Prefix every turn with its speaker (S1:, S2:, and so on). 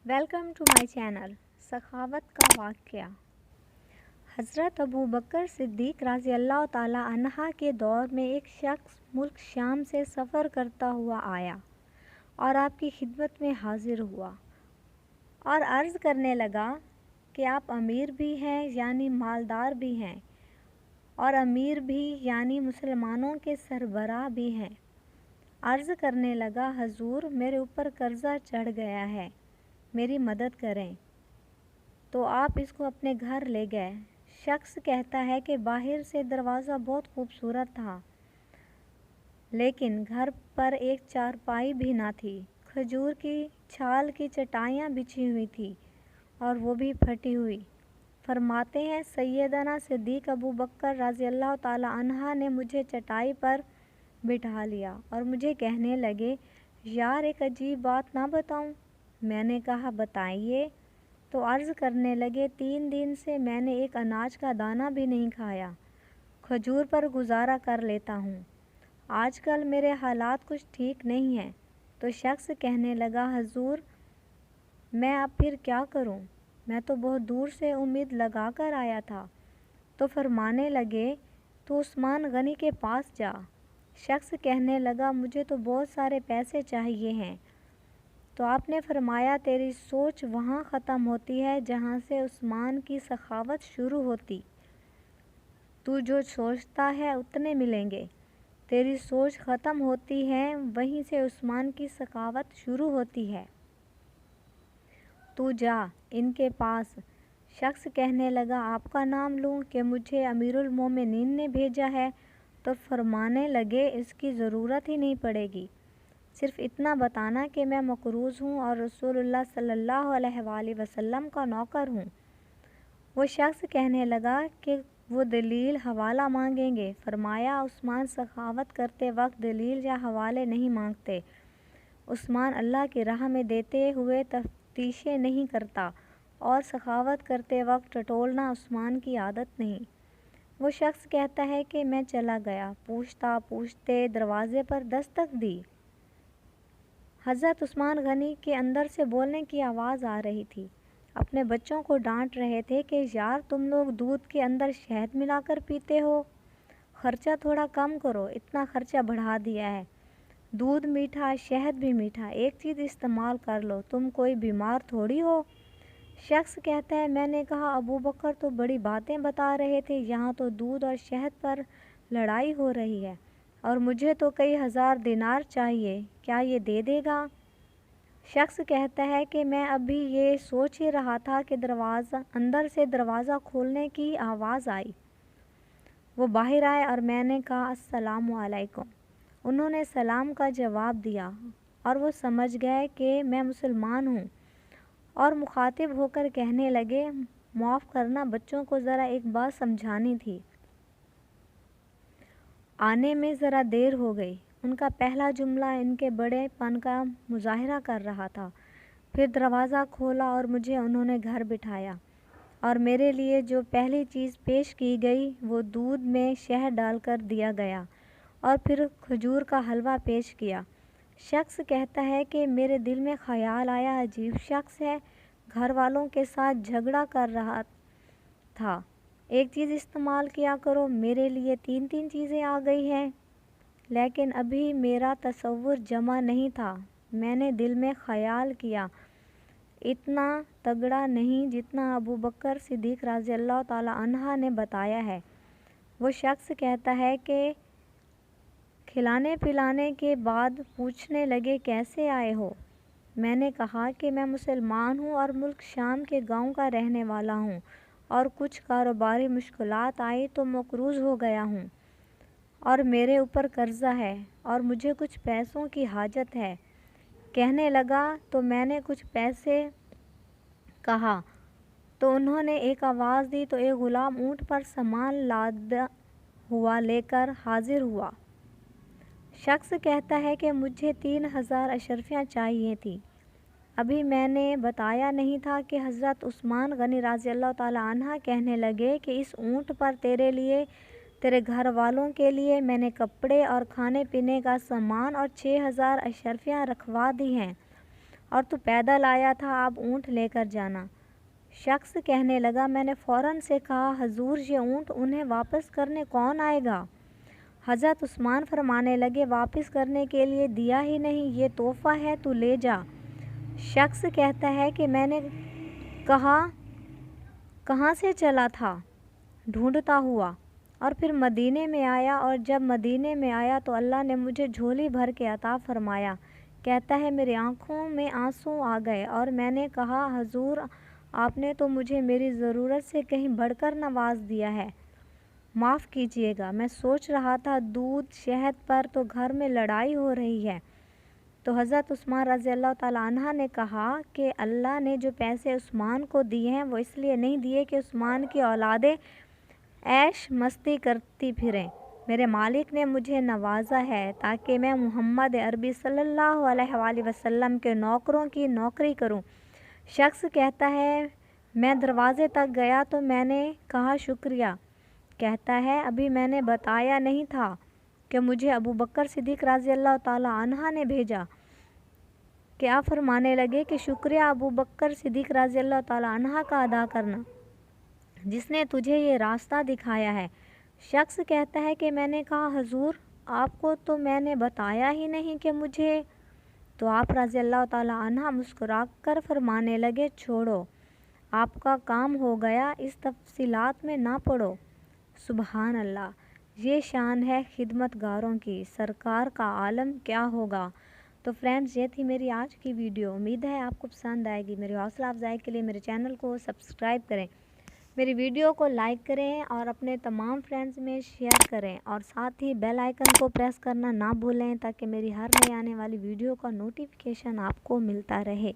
S1: Welcome to my channel. सखावत का वाक़या। हज़रत अबू बकर सिद्दीक़ रज़ी अल्लाह ताला अन्हा के दौर में एक शख्स मुल्क शाम से सफ़र करता हुआ आया और आपकी खिदमत में हाज़िर हुआ और अर्ज़ करने लगा कि आप अमीर भी हैं यानी मालदार भी हैं और अमीर भी यानी मुसलमानों के सरबराह भी हैं। अर्ज़ करने लगा, हजूर मेरे ऊपर कर्ज़ा चढ़ गया है, मेरी मदद करें। तो आप इसको अपने घर ले गए। शख्स कहता है कि बाहर से दरवाज़ा बहुत खूबसूरत था, लेकिन घर पर एक चारपाई भी ना थी। खजूर की छाल की चटाइयाँ बिछी हुई थी और वो भी फटी हुई। फरमाते हैं, सैयदना सिद्दीक़ अबू बकर रज़ी अल्लाह ताला अन्हा ने मुझे चटाई पर बिठा लिया और मुझे कहने लगे, यार एक अजीब बात ना बताऊं? मैंने कहा, बताइए। तो अर्ज़ करने लगे, 3 दिन से मैंने एक अनाज का दाना भी नहीं खाया, खजूर पर गुजारा कर लेता हूँ। आजकल मेरे हालात कुछ ठीक नहीं हैं। तो शख्स कहने लगा, हजूर मैं अब फिर क्या करूँ? मैं तो बहुत दूर से उम्मीद लगा कर आया था। तो फरमाने लगे, तो उस्मान गनी के पास जा। शख्स कहने लगा, मुझे तो बहुत सारे पैसे चाहिए हैं। तो आपने फरमाया, तेरी सोच वहाँ ख़त्म होती है जहाँ से उस्मान की सखावत शुरू होती। तू जो सोचता है उतने मिलेंगे। तेरी सोच ख़त्म होती है वहीं से उस्मान की सखावत शुरू होती है। तू जा इनके पास। शख्स कहने लगा, आपका नाम लूँ कि मुझे अमीरुल मोमिनीन ने भेजा है? तो फरमाने लगे, इसकी ज़रूरत ही नहीं पड़ेगी, सिर्फ़ इतना बताना कि मैं मकरूज़ हूँ और रसूलुल्लाह सल्लल्लाहु अलैहि वसल्लम का नौकर हूँ। वो शख्स कहने लगा कि वो दलील हवाला मांगेंगे। फरमाया, उस्मान सखावत करते वक्त दलील या हवाले नहीं मांगते। उस्मान अल्लाह की राह में देते हुए तफ्तीशें नहीं करता और सखावत करते वक्त टटोलना उस्मान की आदत नहीं। वो शख्स कहता है कि मैं चला गया, पूछता पूछते दरवाज़े पर दस्तक दी। हज़रत उस्मान गनी के अंदर से बोलने की आवाज़ आ रही थी। अपने बच्चों को डांट रहे थे कि यार तुम लोग दूध के अंदर शहद मिलाकर पीते हो, ख़र्चा थोड़ा कम करो, इतना ख़र्चा बढ़ा दिया है। दूध मीठा, शहद भी मीठा, एक चीज़ इस्तेमाल कर लो, तुम कोई बीमार थोड़ी हो। शख्स कहता है, मैंने कहा, अबू बकर तो बड़ी बातें बता रहे थे, यहाँ तो दूध और शहद पर लड़ाई हो रही है और मुझे तो कई हज़ार दिनार चाहिए, क्या ये दे देगा? शख्स कहता है कि मैं अभी ये सोच ही रहा था कि अंदर से दरवाज़ा खोलने की आवाज़ आई। वो बाहर आए और मैंने कहा, अस्सलामु अलैकुम। उन्होंने सलाम का जवाब दिया और वो समझ गए कि मैं मुसलमान हूँ और मुखातिब होकर कहने लगे, माफ़ करना, बच्चों को ज़रा एक बात समझानी थी, आने में ज़रा देर हो गई। उनका पहला जुमला इनके बड़ेपन का मुज़ाहरा कर रहा था। फिर दरवाज़ा खोला और मुझे उन्होंने घर बिठाया और मेरे लिए जो पहली चीज़ पेश की गई वो दूध में शहद डालकर दिया गया और फिर खजूर का हलवा पेश किया। शख्स कहता है कि मेरे दिल में ख़याल आया, अजीब शख्स है, घर वालों के साथ झगड़ा कर रहा था, एक चीज़ इस्तेमाल किया करो, मेरे लिए 3-3 चीज़ें आ गई हैं। लेकिन अभी मेरा तसव्वुर जमा नहीं था। मैंने दिल में ख़याल किया, इतना तगड़ा नहीं जितना अबू बकर सिद्दीक़ रज़ी अल्लाह ताला अन्हा ने बताया है। वो शख्स कहता है कि खिलाने पिलाने के बाद पूछने लगे, कैसे आए हो? मैंने कहा कि मैं मुसलमान हूँ और मुल्क शाम के गांव का रहने वाला हूँ और कुछ कारोबारी मुश्किलात आई तो मकरूज़ हो गया हूँ और मेरे ऊपर कर्ज़ा है और मुझे कुछ पैसों की हाजत है। कहने लगा तो मैंने कुछ पैसे कहा तो उन्होंने एक आवाज़ दी तो एक ग़ुलाम ऊँट पर सामान लादा हुआ लेकर हाजिर हुआ। शख्स कहता है कि मुझे 3000 अशरफियाँ चाहिए थी। अभी मैंने बताया नहीं था कि हज़रत उस्मान गनी रज़ी अल्लाह ताला अन्हा कहने लगे कि इस ऊँट पर तेरे लिए, तेरे घर वालों के लिए मैंने कपड़े और खाने पीने का सामान और 6000 अशरफियाँ रखवा दी हैं। اور تو پیدل آیا تھا، اب اونٹ لے کر جانا۔ شخص کہنے لگا، میں نے فوراً سے کہا، حضور یہ اونٹ انہیں واپس کرنے کون آئے گا؟ حضرت عثمان فرمانے لگے، واپس کرنے کے لیے دیا ہی نہیں، یہ تحفہ ہے، تو لے جا۔ شخص کہتا ہے کہ میں نے کہا کہاں سے چلا تھا؟ ڈھونڈتا ہوا، اور پھر مدینے میں آیا، اور جب مدینے میں آیا تو اللہ نے مجھے جھولی بھر کے عطا فرمایا۔ کہتا ہے میری آنکھوں میں آنسو آ گئے اور میں نے کہا، حضور آپ نے تو مجھے میری ضرورت سے کہیں بڑھ کر نواز دیا ہے، معاف کیجیے گا۔ میں سوچ رہا تھا دودھ شہد پر تو گھر میں لڑائی ہو رہی ہے۔ تو حضرت عثمان رضی اللہ تعالیٰ عنہ نے کہا کہ اللہ نے جو پیسے عثمان کو دیے ہیں وہ اس لیے نہیں دیے کہ عثمان کی اولادیں عیش مستی کرتی پھریں، میرے مالک نے مجھے نوازا ہے تاکہ میں محمد عربی صلی اللہ علیہ وآلہ وسلم کے نوکروں کی نوکری کروں۔ شخص کہتا ہے میں دروازے تک گیا تو میں نے کہا شکریہ۔ کہتا ہے ابھی میں نے بتایا نہیں تھا کہ مجھے ابو بکر صدیق رضی اللہ تعالیٰ عنہ نے بھیجا۔ کیا فرمانے لگے کہ شکریہ ابو بکر صدیق رضی اللہ تعالیٰ عنہ کا ادا کرنا جس نے تجھے یہ راستہ دکھایا ہے۔ شخص کہتا ہے کہ میں نے کہا حضور آپ کو تو میں نے بتایا ہی نہیں کہ مجھے، تو آپ رضی اللہ تعالیٰ عنہ مسکرا کر فرمانے لگے چھوڑو، آپ کا کام ہو گیا، اس تفصیلات میں نہ پڑو۔ سبحان اللہ، یہ شان ہے خدمت گاروں کی، سرکار کا عالم کیا ہوگا۔ تو فرینڈز یہ تھی میری آج کی ویڈیو، امید ہے آپ کو پسند آئے گی۔ میری حوصلہ افزائی کے لیے میرے چینل کو سبسکرائب کریں، میری ویڈیو کو لائک کریں اور اپنے تمام فرینڈز میں شیئر کریں، اور ساتھ ہی بیل آئیکن کو پریس کرنا نہ بھولیں تاکہ میری ہر نئی آنے والی ویڈیو کا نوٹیفیکیشن آپ کو ملتا رہے۔